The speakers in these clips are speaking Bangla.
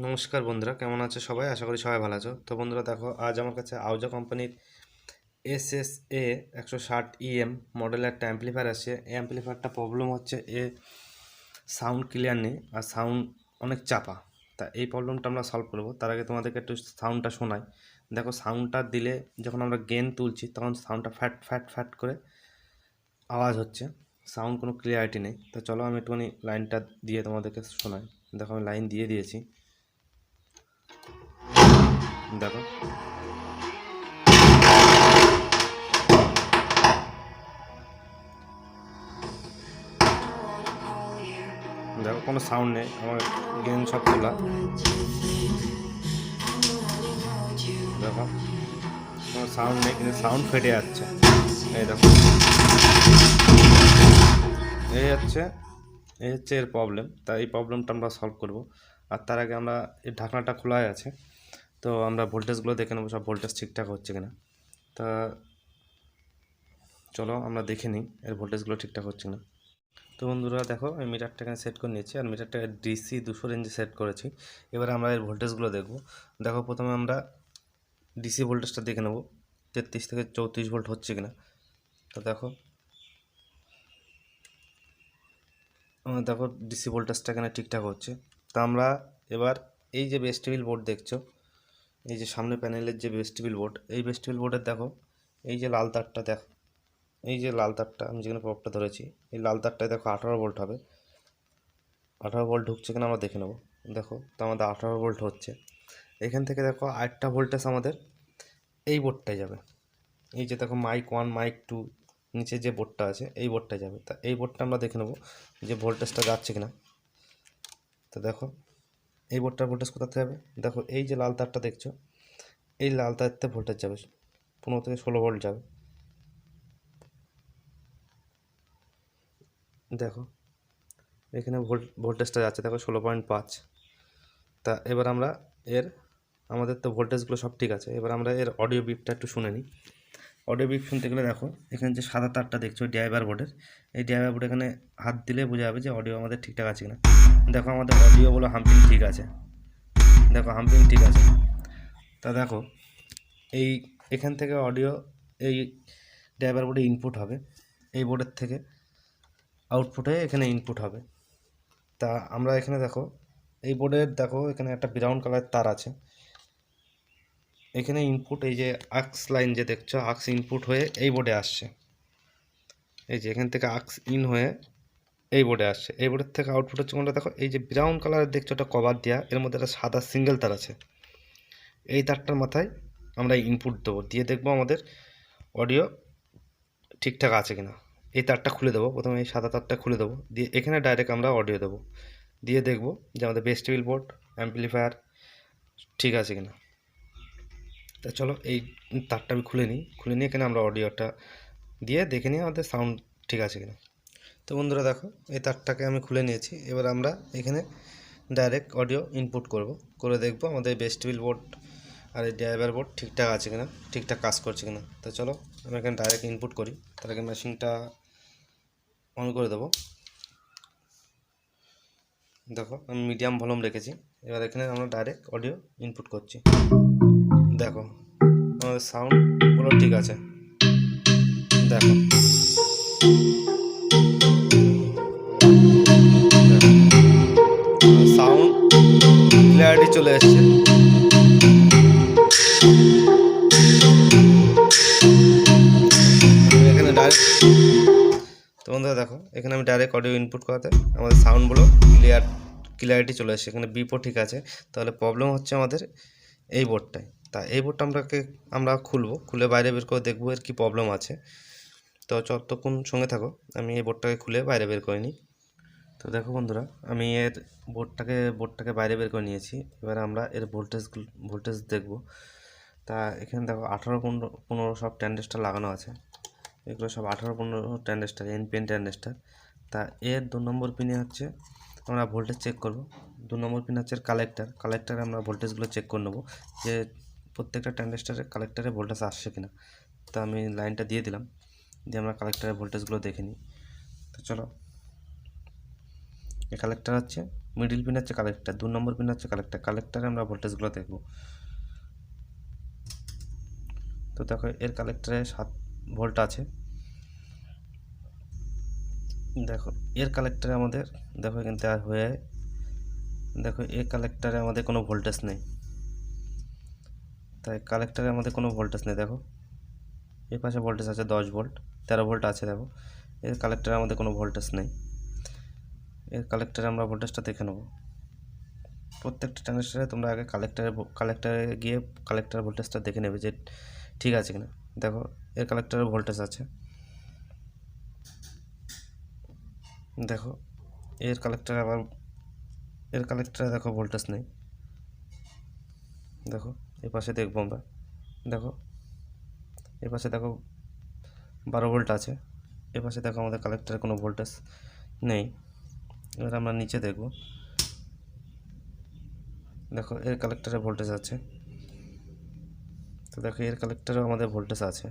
নমস্কার বন্ধুরা, কেমন আছো সবাই? আশা করি সবাই ভালো আছো। তো বন্ধুরা দেখো, আজ আমার কাছে আউজা কোম্পানির SSA 160 মডেলের একটা অ্যাম্পলিফায়ার আসছে। এই অ্যাম্পলিফায়ারটা প্রবলেম হচ্ছে সাউন্ড ক্লিয়ার নেই আর সাউন্ড অনেক চাপা। তা এই প্রবলেমটা আমরা সলভ করবো। তার আগে তোমাদেরকে একটু সাউন্ডটা শোনাই। দেখো, সাউন্ডটা দিলে যখন আমরা গেন তুলছি তখন সাউন্ডটা ফ্যাট ফ্যাট ফ্যাট করে আওয়াজ হচ্ছে, সাউন্ড কোনো ক্লিয়ারিটি নেই। তো চলো আমি একটুখানি লাইনটা দিয়ে তোমাদেরকে শোনাই। দেখো, আমি লাইন দিয়ে দিয়েছি। দেখো, দেখো কোনো সাউন্ড নেই, আমার গেম সব খোলা। দেখো কোনো সাউন্ড নেই, কিন্তু সাউন্ড ফেটে যাচ্ছে। এই দেখো, এই হচ্ছে এর প্রবলেম। তা এই প্রবলেমটা আমরা সলভ করব। আর তার আগে আমরা এই ঢাকনাটা খোলাই আছে, তো আমরা ভোল্টেজগুলো দেখে নেবো, সব ভোল্টেজ ঠিকঠাক হচ্ছে কিনা। তা চলো আমরা দেখে নিই এর ভোল্টেজগুলো ঠিকঠাক হচ্ছে কিনা। তো বন্ধুরা দেখো, আমি মিটারটা এখানে সেট করে নিয়েছি আর মিটারটা DC 200 রেঞ্জে সেট করেছি। এবারে আমরা এর ভোল্টেজগুলো দেখব। দেখো, প্রথমে আমরা ডিসি ভোল্টেজটা দেখে নেব 33 থেকে 34 ভোল্ট হচ্ছে কিনা। তো দেখো, দেখো ডিসি ভোল্টেজটা এখানে ঠিকঠাক হচ্ছে। তো আমরা এবার এই যে ভেস্টিবিল বোর্ড দেখছো, এই যে সামনে প্যানেলের যে ভেস্টিবিল বোর্ড, এই ভেস্টিবিল বোর্ডের দেখো এই যে লাল তারটা, দেখো এই যে লাল তারটা আমি যেখানে প্রবটা ধরেছি, এই লাল তারটায় দেখো 18 ভোল্ট হবে। 18 ভোল্ট ঢুকছে কিনা আমরা দেখে নেব। দেখো, তো আমাদের 18 ভোল্ট হচ্ছে। এখান থেকে দেখো আরেকটা ভোল্টেজ আমাদের এই বোর্ডটায় যাবে। এই যে দেখো মাইক 1 মাইক 2 নিচে যে বোর্ডটা আছে এই বোর্ডটায় যাবে। তা এই বোর্ডটা আমরা দেখে নেব যে ভোল্টেজটা যাচ্ছে কিনা। তো দেখো, এই বোর্ডটার ভোল্টেজ কোথাতে যাবে। দেখো এই যে লাল তারটা দেখছো, এই লাল তারতে ভোল্টেজ যাবে 15 থেকে 16 ভোল্ট যাবে। দেখো এখানে ভোল্টেজটা যাচ্ছে, দেখো 16.5। তা এবার আমরা আমাদের তো ভোল্টেজগুলো সব ঠিক আছে। এবার আমরা এর অডিও বিপটা একটু শুনে নিই। অডিও বিপ শুনতে গেলে দেখো এখানে যে সাদা তারটা দেখছো ড্রাইভার বোর্ডের, এই ড্রাইভার বোর্ডে এখানে হাত দিলে বোঝা যাবে যে অডিও আমাদের ঠিকঠাক আছে কিনা। দেখো আমাদের অডিও বলো হাম্পিং ঠিক আছে। দেখো হাম্পিং ঠিক আছে। তা দেখো এখান থেকে অডিও এই ড্রাইভার বোর্ডে ইনপুট হবে, এই বোর্ডের থেকে আউটপুট হয়ে এখানে ইনপুট হবে। তা আমরা এখানে দেখো এই বোর্ডের দেখো এখানে একটা ব্রাউন কালার তার আছে। এখানে ইনপুট এই যে আক্স লাইন যে দেখছো, আক্স ইনপুট হয়ে এই বোর্ডে আসছে। এই যে এখান থেকে আক্স ইন হয়ে এই বোর্ডে আসছে। এই বোর্ডের থেকে আউটপুট হচ্ছে কোনটা, দেখো এই যে ব্রাউন কালারের দেখছো ওটা কভার দেওয়া, এর মধ্যে একটা সাদা সিঙ্গেল তার আছে। এই তারটার মাথায় আমরা ইনপুট দেবো, দিয়ে দেখবো আমাদের অডিও ঠিকঠাক আছে কিনা। এই তারটা খুলে দেবো, প্রথমে এই সাদা তারটা খুলে দেবো, দিয়ে এখানে ডাইরেক্ট আমরা অডিও দেবো, দিয়ে দেখবো যে আমাদের ভেস্টিবিল বোর্ড অ্যাম্পলিফায়ার ঠিক আছে কিনা। তা চলো এই তারটা আমি খুলে নিই এখানে আমরা অডিওটা দিয়ে দেখে নিই আমাদের সাউন্ড ঠিক আছে কিনা। তো বন্ধুরা দেখো, এই তারটাকে আমি খুলে নিয়েছি। এবার আমরা এখানে ডাইরেক্ট অডিও ইনপুট করে দেখবো আমাদের ভেস্টিবিল বোর্ড আর এই ড্রাইভার বোর্ড ঠিকঠাক আছে কিনা, ঠিকঠাক কাজ করছে কিনা। তো চলো আমি এখানে ডাইরেক্ট ইনপুট করি। তার আগে মেশিনটা অন করে দেবো। দেখো আমি মিডিয়াম ভলিউম রেখেছি। এবার এখানে আমরা ডাইরেক্ট অডিও ইনপুট করছি। দেখো আমাদের সাউন্ডগুলো ঠিক আছে। দেখো সাউন্ড ক্লিয়ারিটি চলে এসছে। এখানে ডাইরেক্ট, তো বন্ধুরা দেখো এখানে আমি ডাইরেক্ট অডিও ইনপুট করাতে আমাদের সাউন্ডগুলো ক্লিয়ারিটি চলে এসছে। এখানে বিপও ঠিক আছে। তাহলে প্রবলেম হচ্ছে আমাদের এই বোর্ডটায়। তা এই বোর্ডটা আমরা খুলে বাইরে বের করে দেখবো এর কী প্রবলেম আছে। তো যতক্ষণ সঙ্গে থাকো, আমি এই বোর্ডটাকে খুলে বাইরে বের করে নিই। তো দেখো বন্ধুরা, আমি এর বোর্ডটাকে বাইরে বের করে নিয়েছি। এবার আমরা এর ভোল্টেজ দেখব। তা এখানে দেখো 18 15 সব ট্রানজিস্টর লাগানো আছে। এগুলো সব 18 15 ট্রানজিস্টর, এনপিএন ট্রানজিস্টর। তা এর 2 নম্বর পিনে হচ্ছে আমরা ভোল্টেজ চেক করব। 2 নম্বর পিন হচ্ছে কালেক্টারে আমরা ভোল্টেজগুলো চেক করে নেবো যে প্রত্যেকটা ট্রানজিস্টরের কালেক্টারে ভোল্টেজ আসছে কিনা। তো আমি লাইনটা দিয়ে দিলাম, দিয়ে আমরা কালেক্টারের ভোল্টেজগুলো দেখে নিই। তো চলো, এই কালেক্টার হচ্ছে মিডিল পিন হচ্ছে কালেক্টর, 2 নম্বর পিন হচ্ছে কালেক্টর। কালেক্টরে আমরা ভোল্টেজগুলো দেখব। তো দেখো এর কালেক্টরে 7 ভোল্ট আছে। দেখো এর কালেক্টরে আমাদের দেখো এখান থেকে হয়ে দেখো এর কালেক্টরে আমাদের কোনো ভোল্টেজ নেই, তাই কালেক্টরে আমাদের কোনো ভোল্টেজ নেই। দেখো এই পাশে ভোল্টেজ আছে 10 ভোল্ট, 13 ভোল্ট আছে। দেখো এর কালেক্টরে আমাদের কোনো ভোল্টেজ নেই। এর কালেক্টরে আমরা ভোল্টেজটা দেখে নেব। প্রত্যেকটা ট্রানজিস্টরে তোমরা আগে কালেক্টরে গিয়ে কালেক্টর ভোল্টেজটা দেখে নেবে যে ঠিক আছে কিনা। দেখো এর কালেক্টরে ভোল্টেজ আছে। দেখো এর কালেক্টরে দেখো ভোল্টেজ নেই। দেখো এই পাশে দেখবো আমরা। দেখো এই পাশে দেখো 12 ভোল্ট আছে। এ পাশে দেখো আমাদের কালেক্টরে কোনো ভোল্টেজ নেই। এবার আমরা নিচে দেখব। দেখো এর কালেক্টরে ভোল্টেজ আছে। তো দেখো এর কালেক্টরেও আমাদের ভোল্টেজ আছে।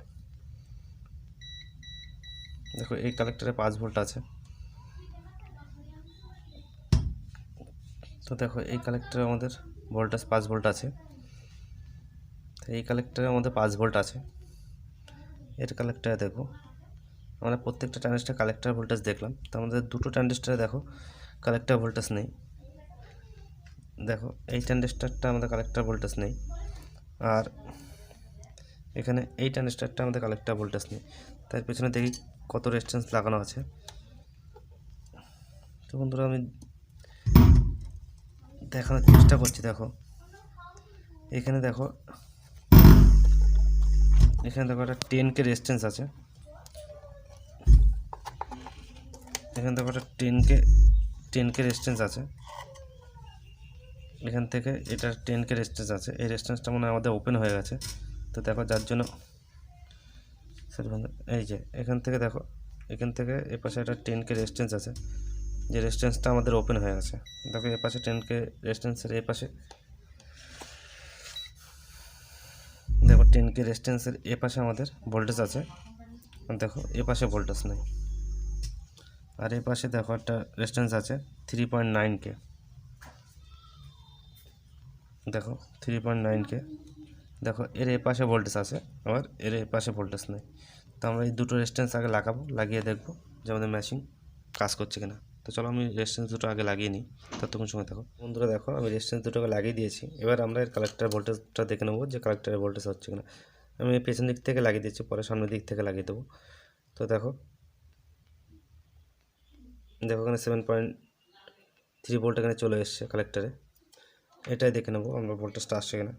দেখো এই কালেক্টরে 5 ভোল্ট আছে। তো দেখো এই কালেক্টরে আমাদের ভোল্টেজ 5 ভোল্ট আছে। তো এই কালেক্টরে আমাদের 5 ভোল্ট আছে। এর কালেক্টরে দেখো আমরা প্রত্যেকটা ট্রানজিস্টর কালেক্টর ভোল্টেজ দেখলাম। তো আমাদের দুটো ট্রানজিস্টরে দেখো কালেক্টর ভোল্টেজ নেই। দেখো এই ট্রানজিস্টরটা আমাদের কালেক্টর ভোল্টেজ নেই, আর এখানে এই ট্রানজিস্টরটা আমাদের কালেক্টর ভোল্টেজ নেই। তার পেছনে দেখি কত রেজিস্ট্যান্স লাগানো আছে। তো বন্ধুরা আমি দেখানোর চেষ্টা করছি। দেখো এখানে দেখো একটা 10K রেজিস্ট্যান্স আছে। এখানে দেখো একটা 10K রেজিস্ট্যান্স আছে। এখান থেকে এটা 10K রেজিস্ট্যান্স আছে। এই রেজিস্ট্যান্সটা মনে হয় আমাদের ওপেন হয়ে গেছে। তো দেখো যার জন্য এই যে এখান থেকে দেখো এখান থেকে এ পাশে একটা 10K রেজিস্ট্যান্স আছে, যে রেজিস্ট্যান্সটা আমাদের ওপেন হয়ে গেছে। দেখো এ পাশে 10K রেজিস্ট্যান্সের এ পাশে দেখো 10K রেজিস্ট্যান্সের এ পাশে আমাদের ভোল্টেজ আছে। দেখো এ পাশে ভোল্টেজ নেই। আর এ পাশে দেখো একটা রেজিস্ট্যান্স আছে 3.9K। দেখো 3.9K। দেখো এর এ পাশে ভোল্টেজ আছে, আবার এর এ পাশে ভোল্টেজ নেই। তো আমরা এই দুটো রেজিস্ট্যান্স আগে লাগাবো, লাগিয়ে দেখবো যে আমাদের ম্যাচিং কাজ করছে কিনা। তো চলো আমি রেজিস্ট্যান্স দুটো আগে লাগিয়ে নিই, ততক্ষণ সময় দেখো। বন্ধুরা দেখো আমি রেজিস্ট্যান্স দুটোকে লাগিয়ে দিয়েছি। এবার আমরা এর কালেক্টর ভোল্টেজটা দেখে নেবো যে কালেক্টরের ভোল্টেজ হচ্ছে কিনা। আমি পেছন দিক থেকে লাগিয়ে দিচ্ছি, পরে সামনের দিক থেকে লাগিয়ে দেবো। তো দেখো এখানে 7.3 ভোল্ট এখানে চলে এসছে কালেক্টরে। এটাই দেখে নেবো আমরা ভোল্টেজটা আসছে কিনা।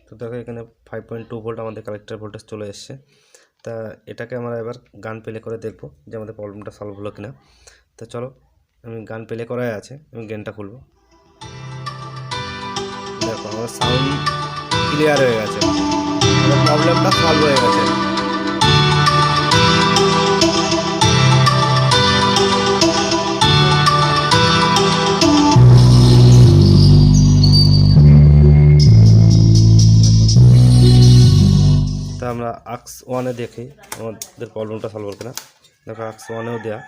তো দেখো এখানে 5.2 ভোল্ট আমাদের কালেক্টর ভোল্টেজ চলে এসছে। তা এটাকে আমরা এবার গান প্লে করে দেখবো যে আমাদের প্রবলেমটা সলভ হলো কিনা। তো চলো আমি গান প্লে করাই আছে, আমি গেমটা খুলবো। দেখো আমার সাউন্ড ক্লিয়ার হয়ে গেছে, আমার প্রবলেমটা সলভ হয়ে গেছে। তা আমরা আক্স 1-এ দেখি আমাদের প্রবলেমটা সলভ হলো কিনা। দেখো আক্স 1-এও দেওয়া।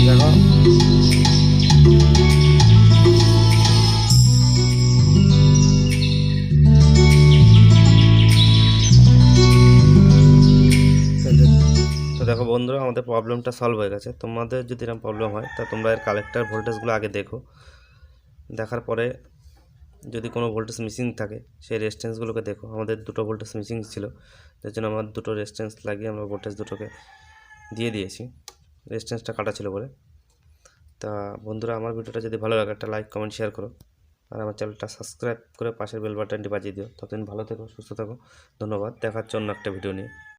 দেখো তো দেখো বন্ধুরা আমাদের প্রবলেমটা সলভ হয়ে গেছে। তোমাদের যদি এরকম প্রবলেম হয় তা তোমরা এর কালেক্টর ভোল্টেজগুলো আগে দেখো। দেখার পরে যদি কোনো ভোল্টেজ মিসিং থাকে সেই রেজিস্ট্যান্সগুলোকে দেখো। আমাদের দুটো ভোল্টেজ মিসিং ছিল, যার জন্য আমার দুটো রেজিস্ট্যান্স লাগিয়ে আমরা ভোল্টেজ দুটোকে দিয়ে দিয়েছি, রেজিস্ট্যান্সটা কাটা ছিল বলে। তা বন্ধুরা আমার ভিডিওটা যদি ভালো লাগে একটা লাইক কমেন্ট শেয়ার করো, আর আমার চ্যানেলটা সাবস্ক্রাইব করে পাশের বেল বাটনটি বাজিয়ে দিও। ততদিন ভালো থেকো, সুস্থ থাকো। ধন্যবাদ। দেখার জন্য একটা ভিডিও নিয়ে।